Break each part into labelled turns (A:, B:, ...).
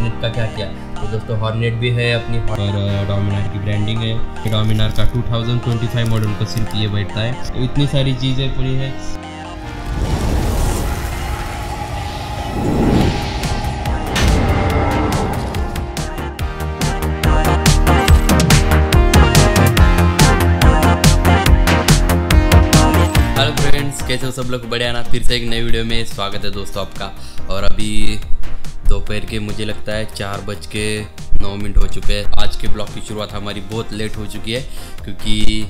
A: Hornet का क्या किया। तो दोस्तों हॉर्नेट भी है अपनी और डोमिनार की ब्रांडिंग है। डोमिनार का 2025 मॉडल का सिर्फ ये बैठता है। तो इतनी सारी चीज़ें पूरी है। हेलो फ्रेंड्स, कैसे हो सब लोग? बढ़िया ना। फिर से एक नई वीडियो में स्वागत है दोस्तों आपका। और अभी दोपहर के मुझे लगता है 4:09 हो चुके हैं। आज के ब्लॉग की शुरुआत हमारी बहुत लेट हो चुकी है क्योंकि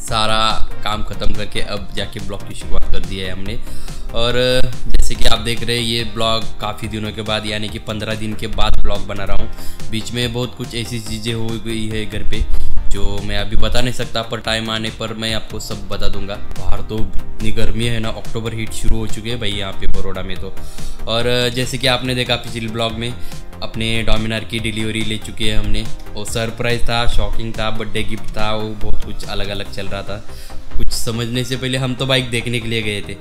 A: सारा काम ख़त्म करके अब जाके ब्लॉग की शुरुआत कर दी है हमने। और जैसे कि आप देख रहे हैं ये ब्लॉग काफ़ी दिनों के बाद यानी कि 15 दिन के बाद ब्लॉग बना रहा हूँ। बीच में बहुत कुछ ऐसी चीज़ें हो गई है घर पे जो मैं अभी बता नहीं सकता, पर टाइम आने पर मैं आपको सब बता दूंगा। बाहर तो इतनी गर्मी है ना, अक्टूबर हीट शुरू हो चुकी है भाई यहाँ पे बड़ौदा में तो। और जैसे कि आपने देखा पिछले ब्लॉग में अपने डोमिनार की डिलीवरी ले चुकी है हमने। वो सरप्राइज़ था, शॉकिंग था, बर्थडे गिफ्ट था, वो बहुत कुछ अलग अलग चल रहा था। कुछ समझने से पहले हम तो बाइक देखने के लिए गए थे,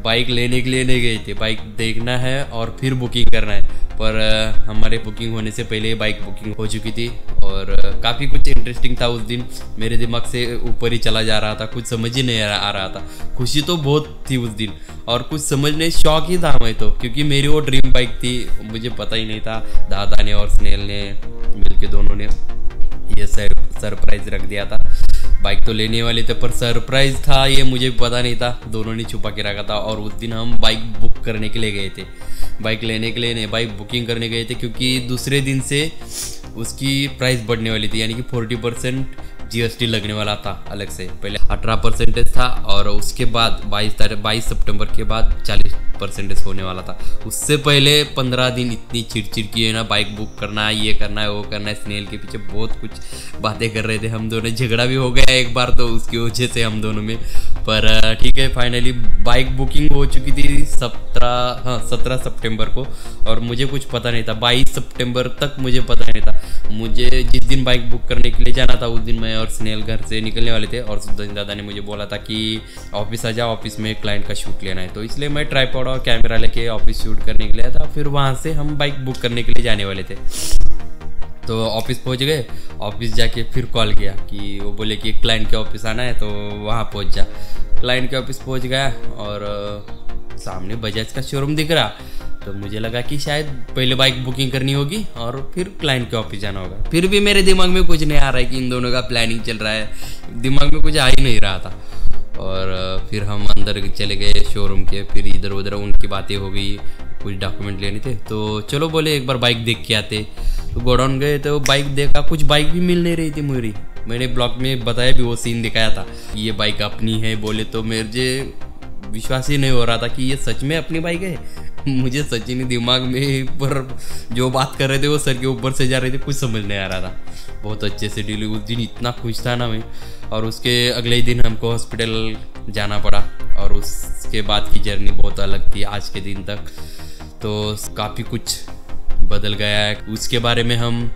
A: बाइक लेने के लिए नहीं गए थे। बाइक देखना है और फिर बुकिंग करना है, पर हमारे बुकिंग होने से पहले बाइक बुकिंग हो चुकी थी। और काफ़ी कुछ इंटरेस्टिंग था उस दिन। मेरे दिमाग से ऊपर ही चला जा रहा था, कुछ समझ ही नहीं आ रहा था। खुशी तो बहुत थी उस दिन और कुछ समझ नहीं, शौक ही था मैं तो, क्योंकि मेरी वो ड्रीम बाइक थी। मुझे पता ही नहीं था, दादा ने और स्नेल ने मिलके दोनों ने ये सरप्राइज रख दिया था। बाइक तो लेने वाले थे पर सरप्राइज था ये मुझे पता नहीं था, दोनों ने छुपा के रखा था। और उस दिन हम बाइक बुक करने के लिए गए थे, बाइक लेने के लिए नहीं, बाइक बुकिंग करने गए थे, क्योंकि दूसरे दिन से उसकी प्राइस बढ़ने वाली थी, यानी कि 40% GST लगने वाला था अलग से। पहले 18% था और उसके बाद 22 सितंबर के बाद 40% होने वाला था। उससे पहले 15 दिन इतनी चिड़चिड़ की है ना, बाइक बुक करना है, ये करना है, वो करना है। स्नेल के पीछे बहुत कुछ बातें कर रहे थे हम दोनों, झगड़ा भी हो गया एक बार तो उसकी वजह से हम दोनों में। पर ठीक है, फाइनली बाइक बुकिंग हो चुकी थी 17 सितंबर को। और मुझे कुछ पता नहीं था, 22 सितंबर तक मुझे पता नहीं था। मुझे जिस दिन बाइक बुक करने के लिए जाना था उस दिन मैं और स्नेल घर से निकलने वाले थे। और सुदर्शन दादा ने मुझे बोला था कि ऑफिस आ जाओ, ऑफिस में क्लाइंट का शूट लेना है। तो इसलिए मैं ट्राइपॉड और कैमरा लेके ऑफिस शूट करने के लिए आया था। फिर वहाँ से हम बाइक बुक करने के लिए जाने वाले थे। तो ऑफिस पहुँच गए, ऑफिस जाके फिर कॉल किया कि वो बोले कि क्लाइंट के ऑफिस आना है तो वहाँ पहुँच जा। क्लाइंट के ऑफिस पहुँच गया और सामने बजाज का शोरूम दिख रहा। तो मुझे लगा कि शायद पहले बाइक बुकिंग करनी होगी और फिर क्लाइंट के ऑफिस जाना होगा। फिर भी मेरे दिमाग में कुछ नहीं आ रहा है कि इन दोनों का प्लानिंग चल रहा है, दिमाग में कुछ आ ही नहीं रहा था। और फिर हम अंदर चले गए शोरूम के, फिर इधर उधर उनकी बातें हो गई, कुछ डॉक्यूमेंट लेने थे। तो चलो बोले एक बार बाइक देख के आते। तो गोडाउन गए तो बाइक देखा, कुछ बाइक भी मिल नहीं रही थी मेरी। मैंने ब्लॉग में बताया भी, वो सीन दिखाया था, ये बाइक अपनी है बोले तो मुझे विश्वास ही नहीं हो रहा था कि ये सच में अपनी बाइक है। मुझे सच ही नहीं दिमाग में, पर जो बात कर रहे थे वो सर के ऊपर से जा रहे थे, कुछ समझ नहीं आ रहा था। बहुत अच्छे से डील हुई उस दिन, इतना खुश था ना मैं। और उसके अगले ही दिन हमको हॉस्पिटल जाना पड़ा और उसके बाद की जर्नी बहुत अलग थी आज के दिन तक। तो काफ़ी कुछ बदल गया है। उसके बारे में हम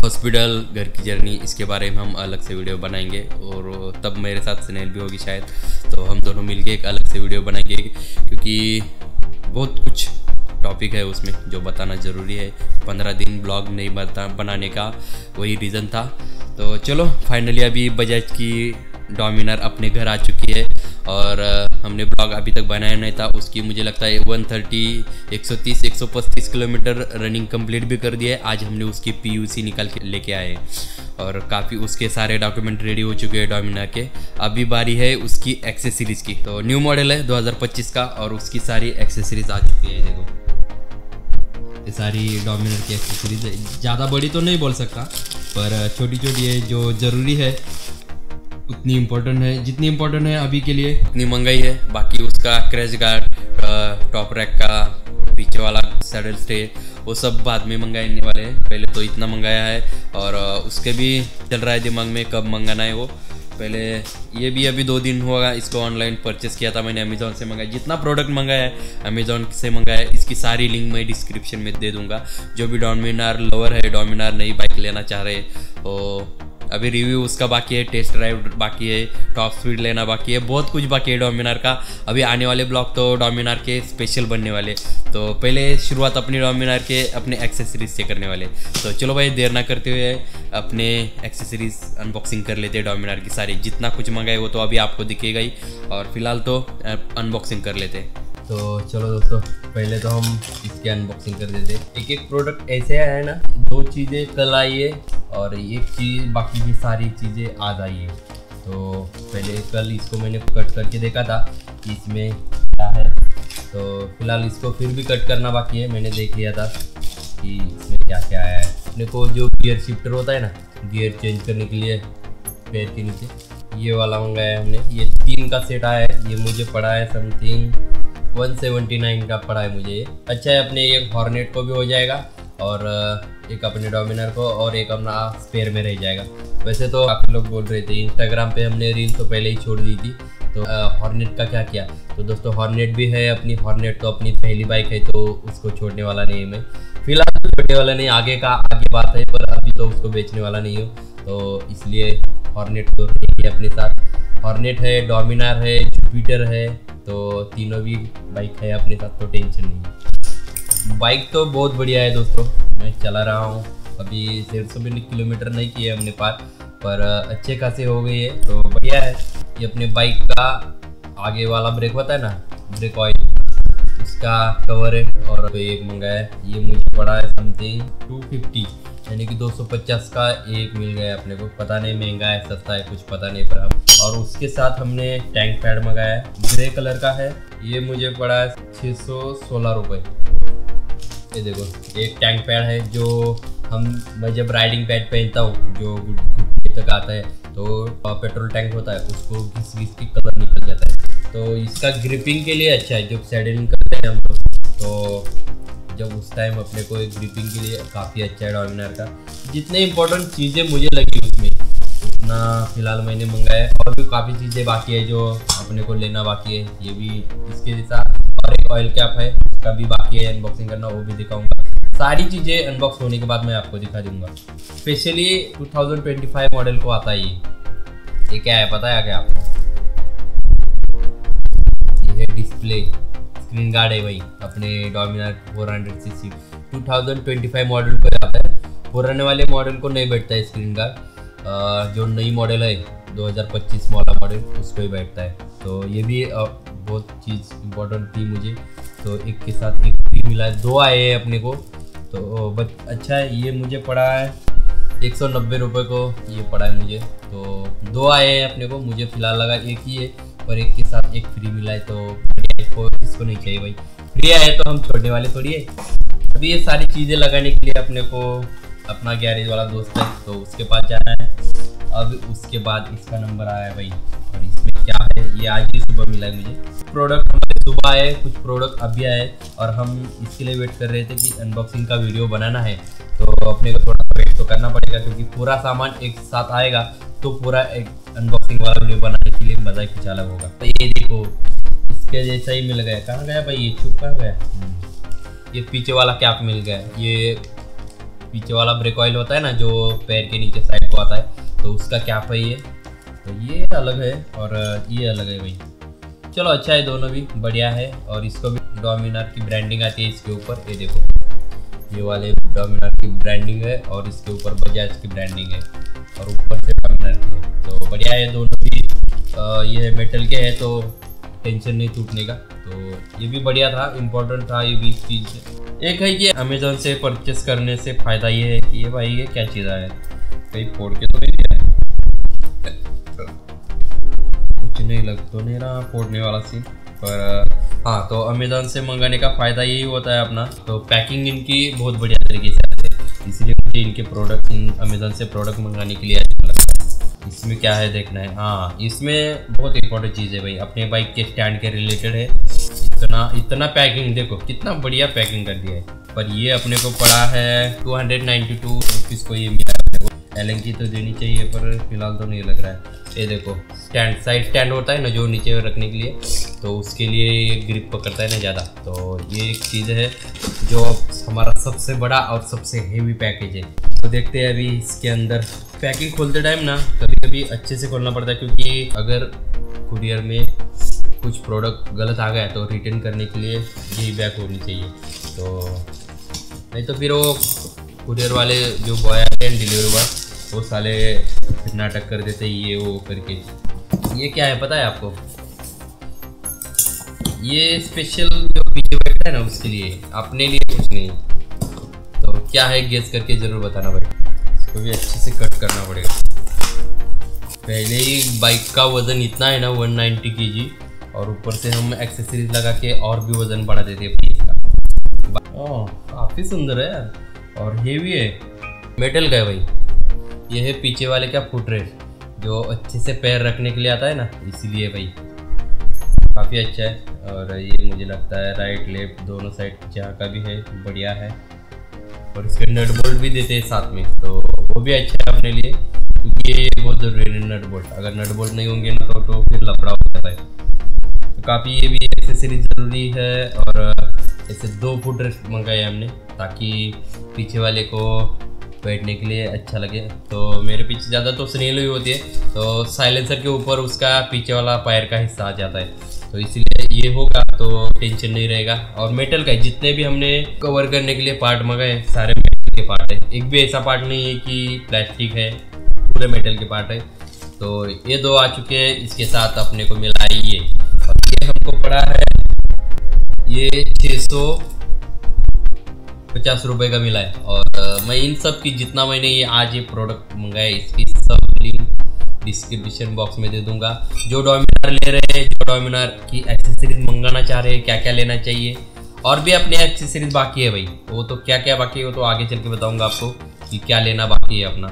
A: हॉस्पिटल, घर की जर्नी, इसके बारे में हम अलग से वीडियो बनाएंगे। और तब मेरे साथ स्नेल भी होगी शायद, तो हम दोनों मिलके एक अलग से वीडियो बनाएंगे, क्योंकि बहुत कुछ टॉपिक है उसमें जो बताना ज़रूरी है। 15 दिन ब्लॉग नहीं बनाने का वही रीज़न था। तो चलो फाइनली अभी बजाज की डोमिनार अपने घर आ चुकी है। और हमने ब्लॉग अभी तक बनाया नहीं था, उसकी मुझे लगता है 130, 135 किलोमीटर रनिंग कंप्लीट भी कर दिया है। आज हमने उसकी PUC निकाल के लेके आए और काफ़ी उसके सारे डॉक्यूमेंट रेडी हो चुके हैं डोमिनार के। अभी बारी है उसकी एक्सेसरीज की। तो न्यू मॉडल है 2025 का और उसकी सारी एक्सेसरीज आ चुकी है। देखो ये सारी डोमिनार की एक्सेसरीज है, ज़्यादा बड़ी तो नहीं बोल सकता, पर छोटी छोटी है, जो ज़रूरी है उतनी इम्पोर्टेंट है, जितनी इम्पोर्टेंट है अभी के लिए उतनी महंगाई है। बाकी उसका क्रैश गार्ड, टॉप रैक का पीछे वाला सैडल स्टे, वो सब बाद में मंगाने वाले हैं। पहले तो इतना मंगाया है और उसके भी चल रहा है दिमाग में कब मंगाना है वो। पहले ये भी अभी 2 दिन हुआ इसको ऑनलाइन परचेस किया था मैंने, अमेज़ॉन से मंगाया। जितना प्रोडक्ट मंगाया है अमेज़ॉन से मंगाया है, इसकी सारी लिंक मैं डिस्क्रिप्शन में दे दूंगा। जो भी डोमिनार लवर है, डोमिनार नई बाइक लेना चाह रहे हो, अभी रिव्यू उसका बाकी है, टेस्ट ड्राइव बाकी है, टॉप स्पीड लेना बाकी है, बहुत कुछ बाकी है डोमिनार का। अभी आने वाले ब्लॉग तो डोमिनार के स्पेशल बनने वाले, तो पहले शुरुआत अपनी डोमिनार के अपने एक्सेसरीज से करने वाले। तो चलो भाई देर ना करते हुए अपने एक्सेसरीज अनबॉक्सिंग कर लेते हैं डोमिनार की सारी। जितना कुछ मंगाए वो तो अभी आपको दिखेगा ही, और फिलहाल तो अनबॉक्सिंग कर लेते हैं। तो चलो दोस्तों, पहले तो हम इसकी अनबॉक्सिंग कर देते हैं। एक एक प्रोडक्ट ऐसे है ना, 2 चीज़ें कल आई है और एक चीज़, बाकी की सारी चीज़ें आज आई है। तो पहले कल इसको मैंने कट करके देखा था कि इसमें क्या है, तो फिलहाल इसको फिर भी कट करना बाकी है। मैंने देख लिया था कि इसमें क्या क्या आया है। अपने को जो गियर शिफ्टर होता है ना, गियर चेंज करने के लिए पैर के नीचे, ये वाला मंगाया है हमने। ये 3 का सेट आया है। ये मुझे पड़ा है समथिंग 179 का पड़ा है मुझे। ये अच्छा है, अपने एक हॉर्नेट को भी हो जाएगा और एक अपने डोमिनार को, और एक अपना स्पेयर में रह जाएगा। वैसे तो काफ़ी लोग बोल रहे थे, इंस्टाग्राम पे हमने रील तो पहले ही छोड़ दी थी। तो हॉर्नेट का क्या किया, तो दोस्तों हॉर्नेट भी है अपनी। हॉर्नेट तो अपनी पहली बाइक है, तो उसको छोड़ने वाला नहीं है मैं। फिलहाल तो छोड़ने वाला नहीं, आगे बात है, पर अभी तो उसको बेचने वाला नहीं हूँ। तो इसलिए हॉर्नेट तो रहेगी अपने साथ। हॉर्नेट है, डोमिनार है, जुपिटर है, तो तीनों भी बाइक है अपने साथ, तो टेंशन नहीं। बाइक तो बहुत बढ़िया है दोस्तों, मैं चला रहा हूँ। अभी 150 किलोमीटर नहीं किए हमने पार, पर अच्छे खासे हो गई है, तो बढ़िया है। ये अपने बाइक का आगे वाला ब्रेक होता है ना, ब्रेक ऑयल, उसका कवर है। और एक मंगाया है, ये मुझे पड़ा है समथिंग 250, यानी कि 250 का एक मिल गया अपने को। पता नहीं महंगा है सस्ता है, कुछ पता नहीं, पर हम। और उसके साथ हमने टैंक पैड मंगाया है, ग्रे कलर का है। ये मुझे पड़ा है 616 रुपये। ये देखो, एक टैंक पैड है जो मैं जब राइडिंग पैड पहनता हूँ, जो घुटने तक आता है, तो पेट्रोल टैंक होता है, उसको घिस घिस के कलर निकल जाता है। तो इसका ग्रिपिंग के लिए अच्छा है, जब सैडलिंग करते हैं हम लोग, तो जब उस टाइम अपने को एक ग्रिपिंग के लिए काफ़ी अच्छा है डोमिनार का। जितने इंपॉर्टेंट चीज़ें मुझे लगी उसमें, उतना फिलहाल मैंने मंगाया है। और भी काफ़ी चीज़ें बाकी है जो अपने को लेना बाकी है, ये भी इसके जैसा। और एक ऑयल कैप है, उसका भी बाकी है अनबॉक्सिंग करना, वो भी दिखाऊंगा। सारी चीज़ें अनबॉक्स होने के बाद मैं आपको दिखा दूंगा। स्पेशली 2025 मॉडल को आता है ये क्या है पता है क्या आपको? ये है डिस्प्ले, स्क्रीन गार्ड है भाई अपने डोमिनार 400cc 2025 मॉडल को आता है। पुराने वाले मॉडल को नहीं बैठता है स्क्रीन गार्ड, जो नई मॉडल है 2025 वाला मॉडल, उसको ही बैठता है। तो ये भी बहुत चीज़ इम्पोर्टेंट थी मुझे, तो एक के साथ एक फ्री मिला है। 2 आए हैं अपने को, तो अच्छा है। ये मुझे पड़ा है 190 रुपये को, ये पड़ा है मुझे। तो 2 आए हैं अपने को, मुझे फिलहाल लगा एक ही है, पर एक के साथ एक फ्री मिला है, तो इसको नहीं चाहिए भाई। फ्री आया है तो हम छोड़ने वाले थोड़ी है। अभी ये सारी चीज़ें लगाने के लिए अपने को अपना गैरेज वाला दोस्त है, तो उसके पास जाना है। अब उसके बाद इसका नंबर आया है भाई, और इसमें क्या है, ये आज ही सुबह मिला है मुझे। प्रोडक्ट हमारे सुबह आए, कुछ प्रोडक्ट अभी आए, और हम इसके लिए वेट कर रहे थे कि अनबॉक्सिंग का वीडियो बनाना है, तो अपने को थोड़ा वेट तो करना पड़ेगा, क्योंकि पूरा सामान एक साथ आएगा तो पूरा एक अनबॉक्सिंग वाला वीडियो बनाने के लिए मज़ा कुछ अलग होगा। तो ये देखो, इसके जैसा ही मिल गया। कहाँ गया भाई ये, छुप कहाँ गया? ये पीछे वाला कैप मिल गया। ये पीछे वाला ब्रेक ऑयल होता है ना, जो पैर के नीचे साइड को आता है, तो उसका कैप है ये। तो ये अलग है और ये अलग है भाई। चलो अच्छा है, दोनों भी बढ़िया है। और इसको भी डोमिनार की ब्रांडिंग आती है इसके ऊपर। ये देखो, ये वाले डोमिनार की ब्रांडिंग है और इसके ऊपर बजाज की ब्रांडिंग है, और ऊपर से डोमिनार की है। तो बढ़िया है दोनों भी। ये मेटल के है, तो टेंशन नहीं टूटने का, तो ये भी बढ़िया था, इम्पोर्टेंट था ये भी चीज़ से। एक है कि अमेज़न से परचेस करने से फ़ायदा ये है कि ये भाई ये क्या चीज़ है, कहीं फोड़ के तो नहीं दिया है, कुछ नहीं लग तो नहीं रहा फोड़ने वाला सीन, पर हाँ। तो अमेज़न से मंगाने का फ़ायदा यही होता है अपना, तो पैकिंग इनकी बहुत बढ़िया तरीके से आती है, इसलिए मुझे इनके प्रोडक्ट अमेज़न से प्रोडक्ट मंगाने के लिए अच्छा लगता है। इसमें क्या है देखना है। हाँ, इसमें बहुत इंपॉर्टेंट चीज़ है भाई, अपने बाइक के स्टैंड के रिलेटेड है। इतना पैकिंग देखो, कितना बढ़िया पैकिंग कर दिया है। पर ये अपने को पड़ा है 292 रुपीज़ को ये मिला है अपने को। एलन की तो देनी चाहिए, पर फिलहाल तो नहीं लग रहा है। ये देखो, स्टैंड, साइड स्टैंड होता है ना जो नीचे रखने के लिए, तो उसके लिए ये ग्रिप पकड़ता है ना ज़्यादा। तो ये एक चीज़ है जो हमारा सबसे बड़ा और सबसे हेवी पैकेज है। तो देखते हैं अभी इसके अंदर पैकिंग खोलते टाइम ना कभी कभी अच्छे से खोलना पड़ता है, क्योंकि अगर कुरियर में कुछ प्रोडक्ट गलत आ गया तो रिटर्न करने के लिए यही बैग होनी चाहिए। तो नहीं तो फिर वो कुरियर वाले जो बॉय आते हैं डिलीवरी बॉय, वो साले फिर नाटक कर देते ये वो करके। ये क्या है पता है आपको? ये स्पेशल जो पीछे बैठता है ना उसके लिए, अपने लिए कुछ नहीं। तो क्या है गेस करके ज़रूर बताना भाई। इसको भी अच्छे से कट करना पड़ेगा। पहले ही बाइक का वज़न इतना है ना 190 kg, और ऊपर से हम एक्सेसरीज लगा के और भी वज़न बढ़ा देते हैं भाई इसका। ओह काफ़ी सुंदर है यार, और हेवी है, मेटल का है भाई। ये है पीछे वाले का फुट रेस्ट, जो अच्छे से पैर रखने के लिए आता है ना, इसीलिए भाई काफ़ी अच्छा है। और ये मुझे लगता है राइट लेफ्ट दोनों साइड जहाँ का भी है बढ़िया है। और इसके नट बोल्ट भी देते हैं साथ में, तो वो भी अच्छा है अपने लिए, क्योंकि ये बहुत ज़रूरी है नट बोल्ट। अगर नट बोल्ट नहीं होंगे ना तो फिर लफड़ा हो जाता है। तो काफ़ी ये भी एक्सेसरीज ज़रूरी है। और ऐसे 2 फुट रेस्ट मंगाए हमने, ताकि पीछे वाले को बैठने के लिए अच्छा लगे। तो मेरे पीछे ज़्यादा तो स्नेल हुई होती है, तो साइलेंसर के ऊपर उसका पीछे वाला पैर का हिस्सा आ जाता है, तो इसीलिए ये होगा तो टेंशन नहीं रहेगा। और मेटल का जितने भी हमने कवर करने के लिए पार्ट मंगाए सारे मेटल के पार्ट है। एक भी ऐसा पार्ट नहीं है कि प्लास्टिक है, पूरे मेटल के पार्ट है। तो ये 2 आ चुके हैं, इसके साथ अपने को मिला है ये, और ये हमको पड़ा है ये 650 रुपये का मिला है। और मैं इन सब की जितना मैंने ये आज ये प्रोडक्ट मंगाए इसकी सब लिंक डिस्क्रिप्शन बॉक्स में दे दूंगा। जो डोमिनार ले रहे हैं, जो डोमिनार की एक्सेसरीज मंगाना चाह रहे हैं, क्या क्या लेना चाहिए, और भी अपने एक्सेसरीज बाकी है भाई, वो तो क्या क्या बाकी है वो तो आगे चल के बताऊंगा आपको कि क्या लेना बाकी है अपना।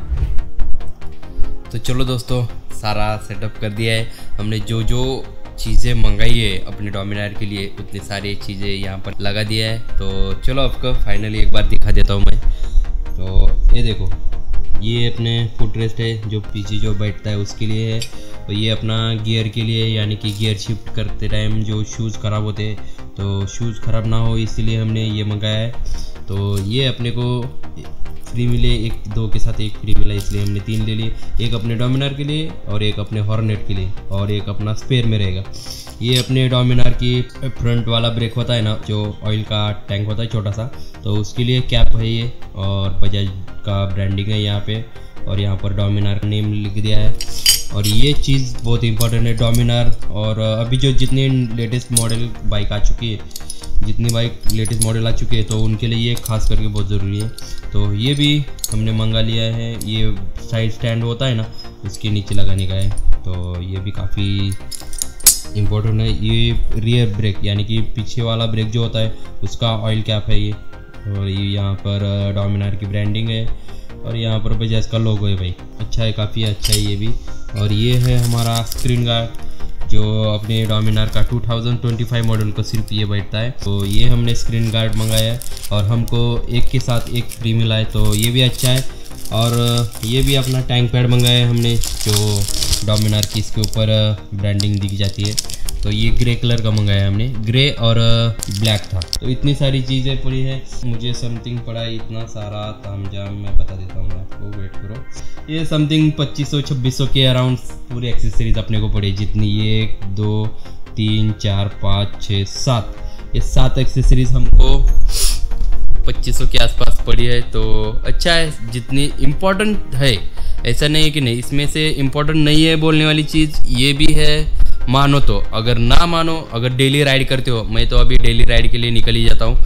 A: तो चलो दोस्तों, सारा सेटअप कर दिया है हमने। जो जो चीज़ें मंगाई है अपने डोमिनार के लिए उतनी सारी चीज़ें यहाँ पर लगा दिया है। तो चलो आपको फाइनली एक बार दिखा देता हूँ मैं। तो ये देखो, ये अपने फुट रेस्ट है, जो पीछे जो बैठता है उसके लिए है। तो ये अपना गियर के लिए, यानी कि गियर शिफ्ट करते टाइम जो शूज़ ख़राब होते हैं, तो शूज़ ख़राब ना हो इसलिए हमने ये मंगाया है। तो ये अपने को फ्री मिले, 1-2 के साथ 1 फ्री मिला, इसलिए हमने 3 ले लिए। एक अपने डोमिनार के लिए, और एक अपने हॉर्नेट के लिए, और एक अपना स्पेयर में रहेगा। ये अपने डोमिनार की फ्रंट वाला ब्रेक होता है ना, जो ऑयल का टैंक होता है छोटा सा, तो उसके लिए कैप है ये, और बजाज का ब्रांडिंग है यहाँ पे, और यहाँ पर डोमिनार नेम लिख दिया है। और ये चीज़ बहुत इंपॉर्टेंट है डोमिनार। और अभी जो जितनी लेटेस्ट मॉडल बाइक आ चुकी है, जितनी बाइक लेटेस्ट मॉडल आ चुकी है, तो उनके लिए ये खास करके बहुत ज़रूरी है। तो ये भी हमने मंगा लिया है। ये साइड स्टैंड होता है ना, उसके नीचे लगाने का है, तो ये भी काफ़ी इम्पोर्टेंट है। ये रियर ब्रेक, यानी कि पीछे वाला ब्रेक जो होता है उसका ऑयल कैप है ये। और ये यहाँ पर डोमिनार की ब्रांडिंग है, और यहाँ पर बजाज का लोगो है भाई। अच्छा है, काफ़ी अच्छा है ये भी। और ये है हमारा स्क्रीन गार्ड, जो अपने डोमिनार का 2025 मॉडल को सिर्फ ये बैठता है। तो ये हमने स्क्रीन गार्ड मंगाया है, और हमको एक के साथ 1 फ्री मिला है, तो ये भी अच्छा है। और ये भी अपना टैंक पैड मंगाया है हमने, जो डोमिनार की इसके ऊपर ब्रांडिंग दिख जाती है। तो ये ग्रे कलर का मंगाया हमने, ग्रे और ब्लैक था। तो इतनी सारी चीज़ें पड़ी है, मुझे समथिंग पड़ा है इतना सारा तामझाम, मैं बता देता हूँ आपको, वेट करो। ये समथिंग 2500-2600 के अराउंड पूरी एक्सेसरीज अपने को पड़ी, जितनी 1 2 3 4 5 6 7, ये 7 एक्सेसरीज हमको 2500 के आसपास पड़ी है। तो अच्छा है, जितनी इम्पोर्टेंट है, ऐसा नहीं है कि नहीं, इसमें से इम्पोर्टेंट नहीं है बोलने वाली चीज़ ये भी है। मानो तो, अगर ना मानो, अगर डेली राइड करते हो, मैं तो अभी डेली राइड के लिए निकल ही जाता हूँ,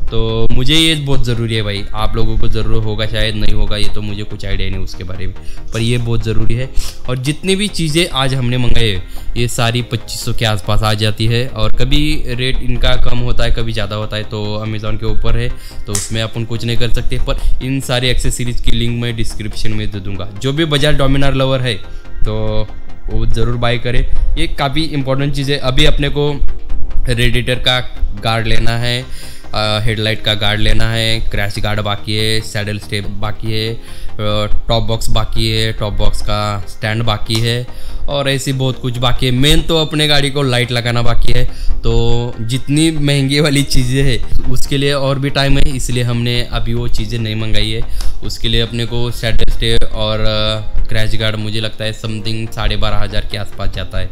A: तो मुझे ये बहुत ज़रूरी है भाई। आप लोगों को ज़रूर होगा, शायद नहीं होगा, ये तो मुझे कुछ आइडिया नहीं उसके बारे में, पर ये बहुत ज़रूरी है। और जितनी भी चीज़ें आज हमने मंगाए ये सारी 2500 के आसपास आ जाती है। और कभी रेट इनका कम होता है, कभी ज़्यादा होता है, तो अमेज़ॉन के ऊपर है, तो उसमें अपन कुछ नहीं कर सकते। पर इन सारी एक्सेसरीज़ की लिंक मैं डिस्क्रिप्शन में दे दूँगा। जो भी बजाज डोमिनार लवर है तो वो ज़रूर बाई करें, ये काफ़ी इंपॉर्टेंट चीज़ है। अभी अपने को रेडिएटर का गार्ड लेना है, हेडलाइट का गार्ड लेना है, क्रैश गार्ड बाकी है, सैडल स्टेप बाकी है, टॉप बॉक्स बाकी है, टॉप बॉक्स का स्टैंड बाकी है, और ऐसी बहुत कुछ बाकी है। मेन तो अपने गाड़ी को लाइट लगाना बाकी है, तो जितनी महंगी वाली चीज़ें हैं उसके लिए और भी टाइम है, इसलिए हमने अभी वो चीज़ें नहीं मंगाई है। उसके लिए अपने को सैडल स्टे और क्रैश गार्ड मुझे लगता है समथिंग 12,500 के आसपास जाता है।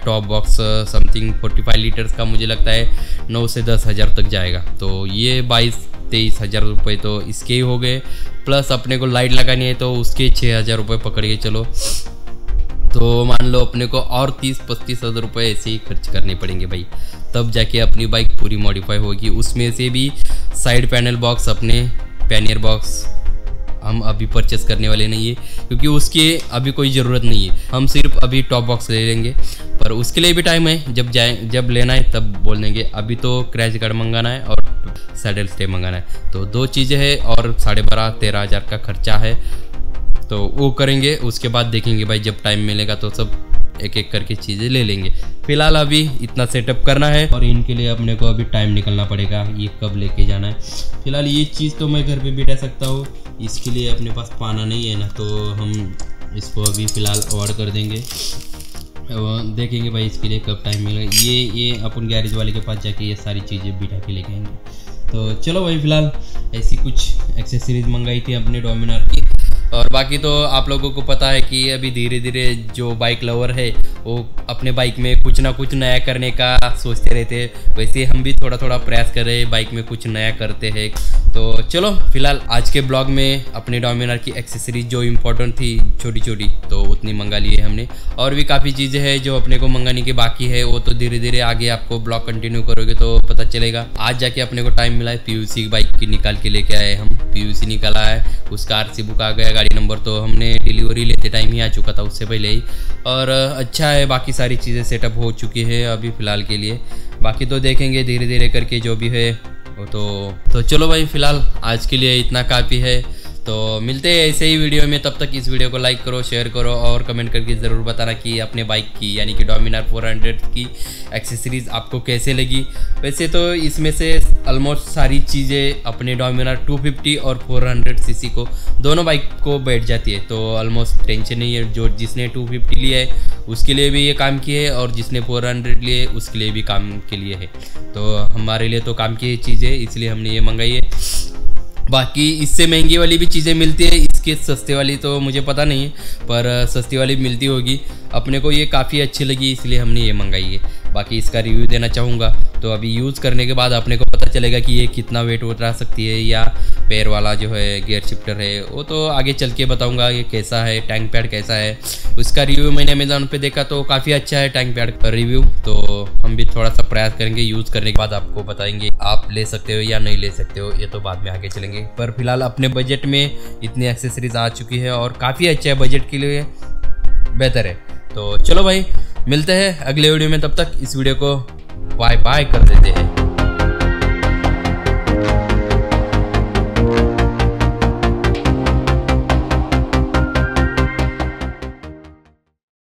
A: टॉप बॉक्स समथिंग 45 लीटर्स का मुझे लगता है 9 से 10,000 तक जाएगा। तो ये 22-23 रुपये तो इसके ही हो गए, प्लस अपने को लाइट लगानी है तो उसके 6,000 रुपये पकड़ के चलो। तो मान लो अपने को और 30-35 हज़ार रुपये ऐसे ही खर्च करने पड़ेंगे भाई, तब जाके अपनी बाइक पूरी मॉडिफाई होगी। उसमें से भी साइड पैनल बॉक्स, अपने पैनियर बॉक्स हम अभी परचेस करने वाले नहीं है, क्योंकि उसकी अभी कोई ज़रूरत नहीं है। हम सिर्फ अभी टॉप बॉक्स ले लेंगे, पर उसके लिए भी टाइम है। जब लेना है तब बोल देंगे। अभी तो क्रैश गार्ड मंगाना है और सैडल स्टे मंगाना है, तो 2 चीज़ें हैं और 12,500-13 हज़ार का खर्चा है, तो वो करेंगे। उसके बाद देखेंगे भाई, जब टाइम मिलेगा तो सब एक एक करके चीज़ें ले लेंगे। फिलहाल अभी इतना सेटअप करना है और इनके लिए अपने को अभी टाइम निकलना पड़ेगा, ये कब लेके जाना है। फिलहाल ये चीज़ तो मैं घर पे बिठा सकता हूँ, इसके लिए अपने पास पाना नहीं है ना, तो हम इसको अभी फ़िलहाल अवॉइड कर देंगे। देखेंगे भाई इसके लिए कब टाइम मिलेगा। ये अपन गैरेज वाले के पास जाके ये सारी चीज़ें बिठा के लेके आएंगे। तो चलो भाई, फ़िलहाल ऐसी कुछ एक्सेसरीज मंगाई थी अपने डोमिनार की। और बाकी तो आप लोगों को पता है कि अभी धीरे धीरे जो बाइक लवर है वो अपने बाइक में कुछ ना कुछ नया करने का सोचते रहते हैं। वैसे हम भी थोड़ा थोड़ा प्रयास कर रहे हैं, बाइक में कुछ नया करते हैं। तो चलो फिलहाल आज के ब्लॉग में अपने डोमिनार की एक्सेसरीज जो इम्पोर्टेंट थी छोटी छोटी, तो उतनी मंगा ली है हमने। और भी काफ़ी चीज़ें हैं जो अपने को मंगाने की बाकी है, वो तो धीरे धीरे आगे आपको ब्लॉग कंटिन्यू करोगे तो पता चलेगा। आज जाके अपने को टाइम मिला है, PUC बाइक की निकाल के लेके आए हम। PUC निकाला है, उसका RC बुक आ गया, गाड़ी नंबर तो हमने डिलीवरी लेते टाइम ही आ चुका था, उससे पहले ही। और अच्छा है, बाकी सारी चीज़ें सेटअप हो चुकी है अभी फ़िलहाल के लिए। बाकी तो देखेंगे धीरे धीरे करके जो भी है वो। तो चलो भाई, फ़िलहाल आज के लिए इतना काफ़ी है। तो मिलते हैं ऐसे ही वीडियो में, तब तक इस वीडियो को लाइक करो, शेयर करो और कमेंट करके ज़रूर बताना कि अपने बाइक की यानी कि डोमिनार 400 की एक्सेसरीज़ आपको कैसे लगी। वैसे तो इसमें से ऑलमोस्ट सारी चीज़ें अपने डोमिनार 250 और 400 सीसी को दोनों बाइक को बैठ जाती है, तो ऑलमोस्ट टेंशन नहीं है। जो जिसने 250 लिया है उसके लिए भी ये काम की है, और जिसने 400 लिए उसके लिए भी काम के लिए है। तो हमारे लिए तो काम की चीज़ है, इसलिए हमने ये मंगाई है। बाकी इससे महंगी वाली भी चीज़ें मिलती है, इसके सस्ते वाली तो मुझे पता नहीं है, पर सस्ती वाली मिलती होगी। अपने को ये काफ़ी अच्छी लगी, इसलिए हमने ये मंगाई है। बाकी इसका रिव्यू देना चाहूँगा तो अभी यूज़ करने के बाद अपने को पता चलेगा कि ये कितना वेट उठा सकती है, या पैर वाला जो है गियर शिफ्टर है वो तो आगे चल के बताऊँगा ये कैसा है। टैंक पैड कैसा है उसका रिव्यू मैंने अमेज़ॉन पे देखा तो काफ़ी अच्छा है टैंक पैड का रिव्यू। तो हम भी थोड़ा सा प्रयास करेंगे, यूज़ करने के बाद आपको बताएंगे आप ले सकते हो या नहीं ले सकते हो, ये तो बाद में आगे चलेंगे। पर फिलहाल अपने बजट में इतनी एक्सेसरीज आ चुकी है और काफ़ी अच्छा है, बजट के लिए बेहतर है। तो चलो भाई, मिलते हैं अगले वीडियो में, तब तक इस वीडियो को बाय बाय कर देते हैं।